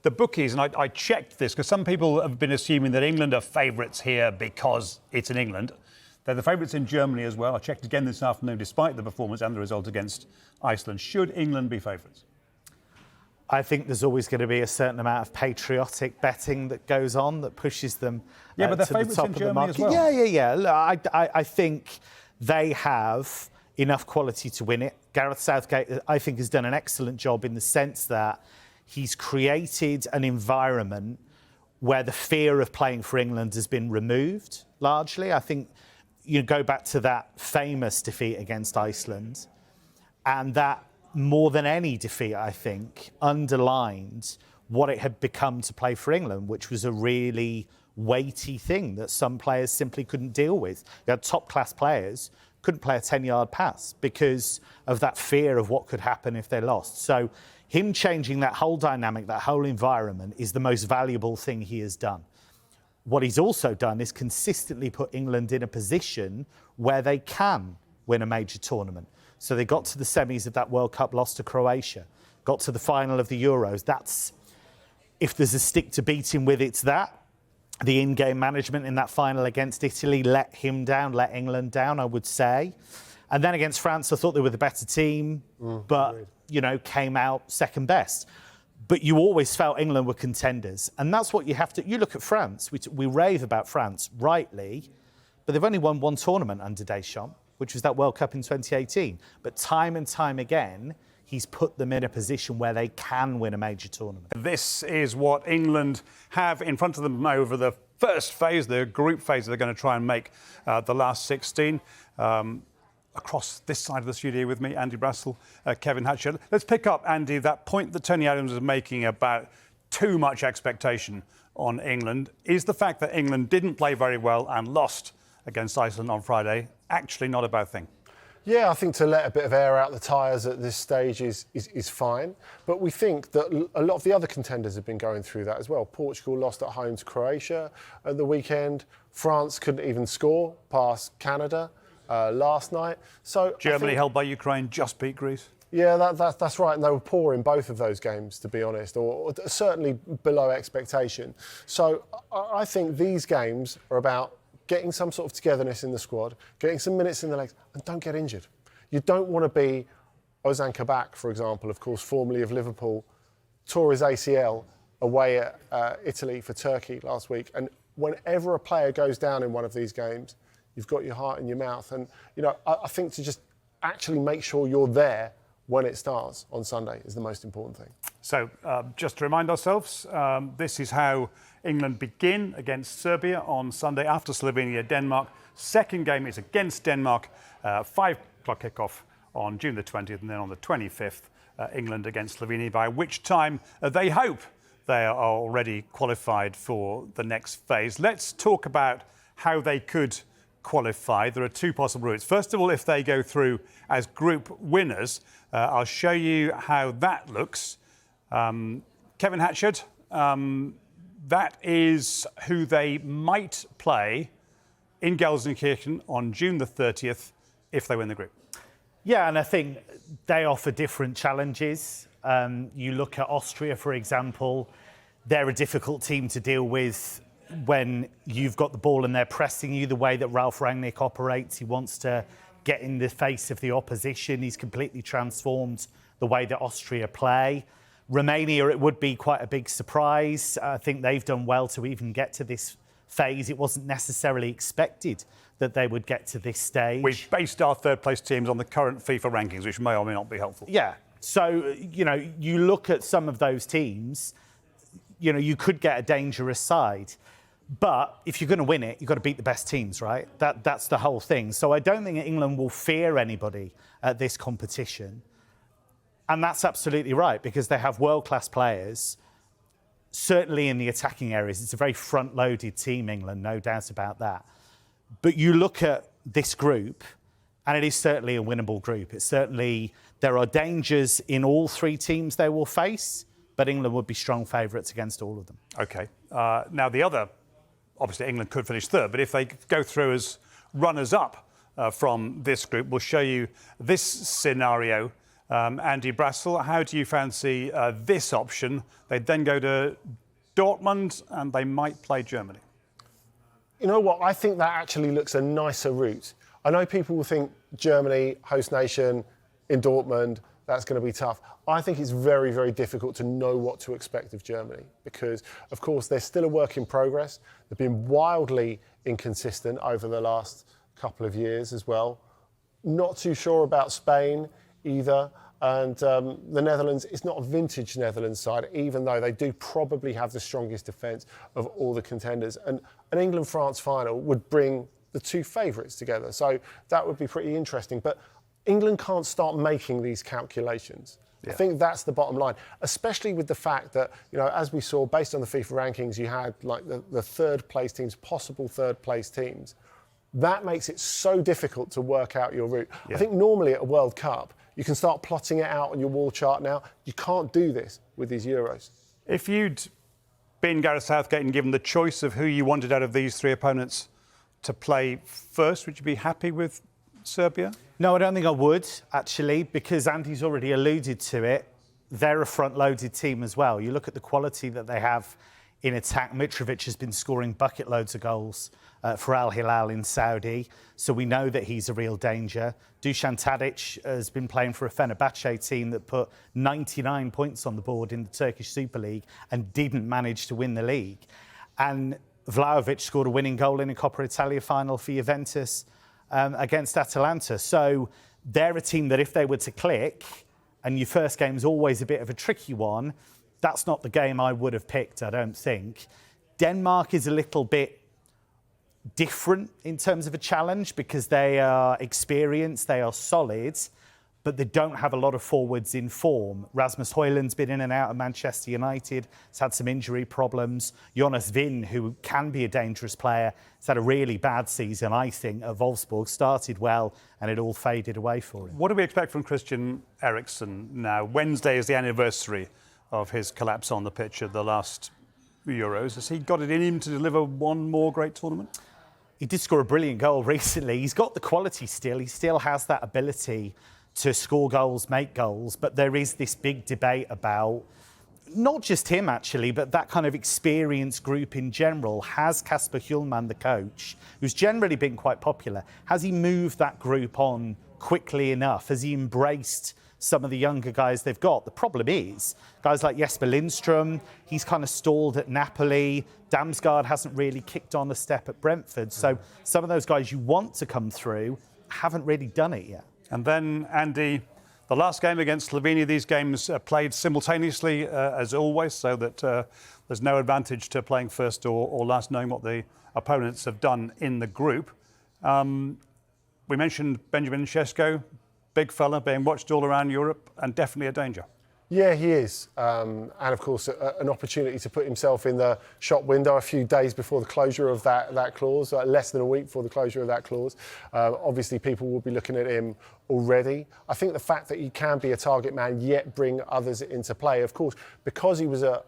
The bookies, and I checked this because some people have been assuming that England are favourites here because it's in England. They're the favourites in Germany as well. I checked again this afternoon, despite the performance and the result against Iceland. Should England be favourites? I think there's always going to be a certain amount of patriotic betting that goes on that pushes them but they're to the top in of Germany the market. as well. Yeah. Look, I think they have enough quality to win it. Gareth Southgate, I think, has done an excellent job in the sense that he's created an environment where the fear of playing for England has been removed, largely. I think you go back to that famous defeat against Iceland, and that, more than any defeat, I think, underlined what it had become to play for England, which was a really weighty thing that some players simply couldn't deal with. You had top-class players couldn't play a 10-yard pass because of that fear of what could happen if they lost. So him changing that whole dynamic, that whole environment, is the most valuable thing he has done. What he's also done is consistently put England in a position where they can win a major tournament. So they got to the semis of that World Cup, lost to Croatia, got to the final of the Euros. That's, if there's a stick to beat him with, it's that. The in-game management in that final against Italy let him down, let England down, I would say. And then against France, I thought they were the better team, but, came out second best. But you always felt England were contenders. And that's what you have to... You look at France, we rave about France, rightly, but they've only won one tournament under Deschamps, which was that World Cup in 2018. But time and time again, he's put them in a position where they can win a major tournament. This is what England have in front of them over the first phase, the group phase. They're going to try and make the last 16. Across this side of the studio with me, Andy Brassell, Kevin Hatchard. Let's pick up, Andy, that point that Tony Adams was making about too much expectation on England. Is the fact that England didn't play very well and lost against Iceland on Friday actually not a bad thing? Yeah, I think to let a bit of air out the tyres at this stage is fine. But we think that a lot of the other contenders have been going through that as well. Portugal lost at home to Croatia at the weekend. France couldn't even score past Canada last night. So Germany, held by Ukraine, just beat Greece. Yeah, that's right. And they were poor in both of those games, to be honest, or certainly below expectation. So I think these games are about getting some sort of togetherness in the squad, getting some minutes in the legs, and don't get injured. You don't want to be Ozan Kabak, for example, of course, formerly of Liverpool, tore his ACL away at Italy for Turkey last week. And whenever a player goes down in one of these games, you've got your heart in your mouth. And, I think to just actually make sure you're there when it starts on Sunday is the most important thing. So, just to remind ourselves, this is how England begin against Serbia on Sunday after Slovenia, Denmark. Second game is against Denmark, 5 o'clock kickoff on June the 20th, and then on the 25th, England against Slovenia, by which time they hope they are already qualified for the next phase. Let's talk about how they could qualify. There are two possible routes. First of all, if they go through as group winners, I'll show you how that looks. Kevin Hatchard, that is who they might play in Gelsenkirchen on June the 30th if they win the group. Yeah, and I think they offer different challenges. You look at Austria, for example, they're a difficult team to deal with when you've got the ball and they're pressing you the way that Ralf Rangnick operates. He wants to get in the face of the opposition. He's completely transformed the way that Austria play. Romania, it would be quite a big surprise. I think they've done well to even get to this phase. It wasn't necessarily expected that they would get to this stage. We've based our third-place teams on the current FIFA rankings, which may or may not be helpful. Yeah. So, you look at some of those teams, you could get a dangerous side. But if you're going to win it, you've got to beat the best teams, right? That's the whole thing. So I don't think England will fear anybody at this competition. And that's absolutely right, because they have world-class players, certainly in the attacking areas. It's a very front-loaded team, England, no doubt about that. But you look at this group, and it is certainly a winnable group. It's certainly, there are dangers in all three teams they will face, but England would be strong favourites against all of them. OK. Now, the other, obviously, England could finish third, but if they go through as runners-up from this group, we'll show you this scenario. Andy Brassell, how do you fancy this option? They'd then go to Dortmund and they might play Germany. You know what? I think that actually looks a nicer route. I know people will think Germany, host nation, in Dortmund, that's going to be tough. I think it's very, very difficult to know what to expect of Germany because, of course, they're still a work in progress. They've been wildly inconsistent over the last couple of years as well. Not too sure about Spain either. And the Netherlands, it's not a vintage Netherlands side, even though they do probably have the strongest defence of all the contenders. And an England-France final would bring the two favourites together. So that would be pretty interesting. But England can't start making these calculations. Yeah. I think that's the bottom line, especially with the fact that, you know, as we saw, based on the FIFA rankings, you had like the third place teams, possible third place teams. That makes it so difficult to work out your route. Yeah. I think normally at a World Cup, you can start plotting it out on your wall chart now. You can't do this with these Euros. If you'd been Gareth Southgate and given the choice of who you wanted out of these three opponents to play first, would you be happy with Serbia? No, I don't think I would, actually, because Andy's already alluded to it. They're a front-loaded team as well. You look at the quality that they have in attack. Mitrovic has been scoring bucket loads of goals for Al Hilal in Saudi, so we know that he's a real danger. Dusan Tadic has been playing for a Fenerbahce team that put 99 points on the board in the Turkish Super League and didn't manage to win the league. And Vlahovic scored a winning goal in a Coppa Italia final for Juventus against Atalanta. So they're a team that if they were to click, and your first game's always a bit of a tricky one, that's not the game I would have picked, I don't think. Denmark is a little bit different in terms of a challenge because they are experienced, they are solid, but they don't have a lot of forwards in form. Rasmus Højlund's been in and out of Manchester United. He's had some injury problems. Jonas Vind, who can be a dangerous player, has had a really bad season, I think, at Wolfsburg. Started well, and it all faded away for him. What do we expect from Christian Eriksen now? Wednesday is the anniversary of his collapse on the pitch at the last Euros. Has he got it in him to deliver one more great tournament? He did score a brilliant goal recently. He's got the quality still. He still has that ability to score goals, make goals, but there is this big debate about not just him actually, but that kind of experienced group in general. Has Kasper Hjulmand, the coach, who's generally been quite popular, has he moved that group on quickly enough? Has he embraced some of the younger guys they've got? The problem is, guys like Jesper Lindstrom, he's kind of stalled at Napoli. Damsgaard hasn't really kicked on a step at Brentford. So some of those guys you want to come through haven't really done it yet. And then, Andy, the last game against Slovenia, these games are played simultaneously, as always, so that there's no advantage to playing first or last, knowing what the opponents have done in the group. We mentioned Benjamin Šeško, big fella, being watched all around Europe, and definitely a danger. Yeah, he is. And of course, an opportunity to put himself in the shop window a few days before the closure of that clause, less than a week before the closure of that clause. Obviously, people will be looking at him already. I think the fact that he can be a target man yet bring others into play, of course, because he was at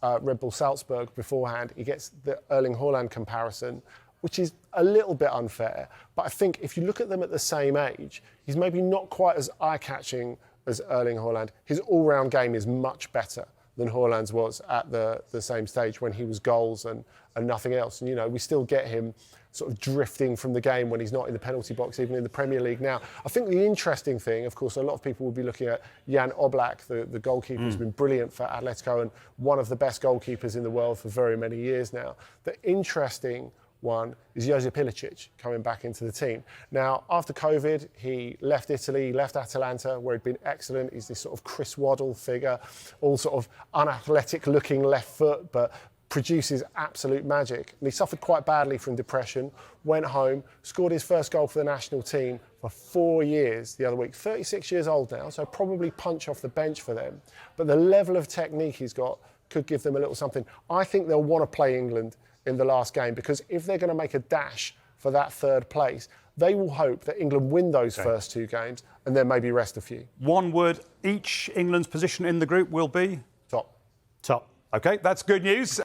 Red Bull Salzburg beforehand, he gets the Erling Haaland comparison, which is a little bit unfair. But I think if you look at them at the same age, he's maybe not quite as eye-catching as Erling Haaland. His all-round game is much better than Haaland's was at the same stage when he was goals and nothing else. And, you know, we still get him sort of drifting from the game when he's not in the penalty box, even in the Premier League now. I think the interesting thing, of course, a lot of people will be looking at Jan Oblak, the goalkeeper who's been brilliant for Atletico and one of the best goalkeepers in the world for very many years now. The interesting one is Josip Ilicic coming back into the team. Now, after COVID, he left Italy, left Atalanta, where he'd been excellent. He's this sort of Chris Waddle figure, all sort of unathletic-looking left foot, but produces absolute magic. And he suffered quite badly from depression, went home, scored his first goal for the national team for 4 years the other week. 36 years old now, so probably punch off the bench for them. But the level of technique he's got could give them a little something. I think they'll want to play England in the last game, because if they're going to make a dash for that third place, they will hope that England win those first two games and then maybe rest a few. One word, each England's position in the group will be? Top. Top. OK, that's good news.